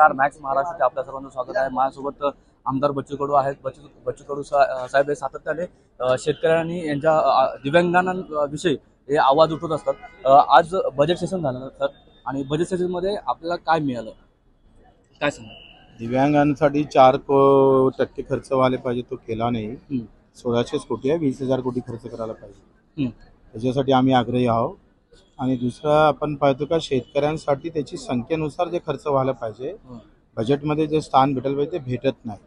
नमस्कार, मॅक्स महाराष्ट्राचे आपल्या सर्वांचं स्वागत आहे। माझ्यासोबत आमदार बच्चू कडू आहेत। बच्चू कडू साहेब हे सातत्याने शेतकऱ्यांनी यांच्या दिव्यांगांविषयी हे आवाज उठवत असतात। आज बजेट सेशन झालं सर, आणि बजेट सेशनमध्ये आपल्याला काय मिळालं, काय सांगा? दिव्यांगांसाठी 4% खर्च व्हायला पाहिजे, तो केला नाही। 1600 कोटी आहे, 20,000 कोटी खर्च करायला पाहिजे, त्याच्यासाठी आम्ही आग्रही आहोत। आणि दुसरा आपण पाहतो का शेतकऱ्यांसाठी त्याची संख्येनुसार जे खर्च व्हायला पाहिजे, बजेटमध्ये जे स्थान भेटलं पाहिजे ते भेटत नाही।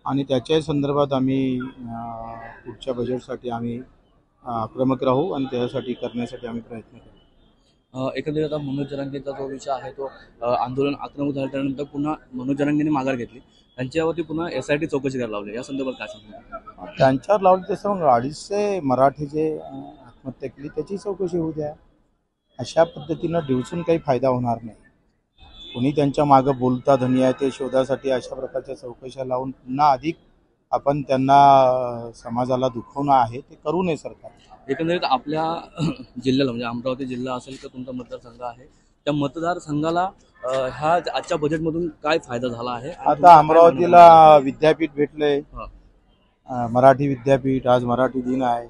आणि त्याच्या संदर्भात आम्ही पुढच्या बजेटसाठी आम्ही आक्रमक राहू आणि त्यासाठी करण्यासाठी आम्ही प्रयत्न करू। एकंदरीत आता मनोज जरांगेचा जो विषय आहे तो आंदोलन आक्रमक झालं, त्यानंतर पुन्हा मनोज जरांगेने माघार घेतली, त्यांच्यावरती पुन्हा SIT चौकशी करायला लावली, या संदर्भात काय सांगतो? त्यांच्यावर लावली तसं मग 250 मराठी जे आत्महत्या केली त्याची चौकशी होऊ द्या। अशा पद्धतीनं दिवसून काही फायदा होणार नाही। कोणी त्यांच्या मागं बोलता धनी आहे ते शोधासाठी अशा प्रकारच्या चौकशा लावून पुन्हा अधिक आपण त्यांना समाजाला दुखवणं आहे, ते करू नये सरकार। एकंदरीत आपल्या जिल्ह्याला, म्हणजे अमरावती जिल्हा असेल किंवा तुमचा मतदारसंघ आहे, त्या मतदारसंघाला ह्या आजच्या बजेटमधून काय फायदा झाला आहे? आता अमरावतीला विद्यापीठ भेटलंय, मराठी विद्यापीठ, आज मराठी दिन आहे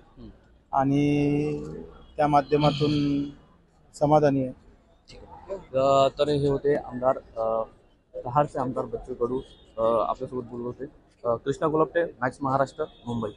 आणि त्या माध्यमातून समाधानी आहे। तर हे होते आमदार कहारचे आमदार बच्चू कडू आपल्यासोबत बोलत होते। कृष्णा गोलपटे, मॅक्स महाराष्ट्र, मुंबई।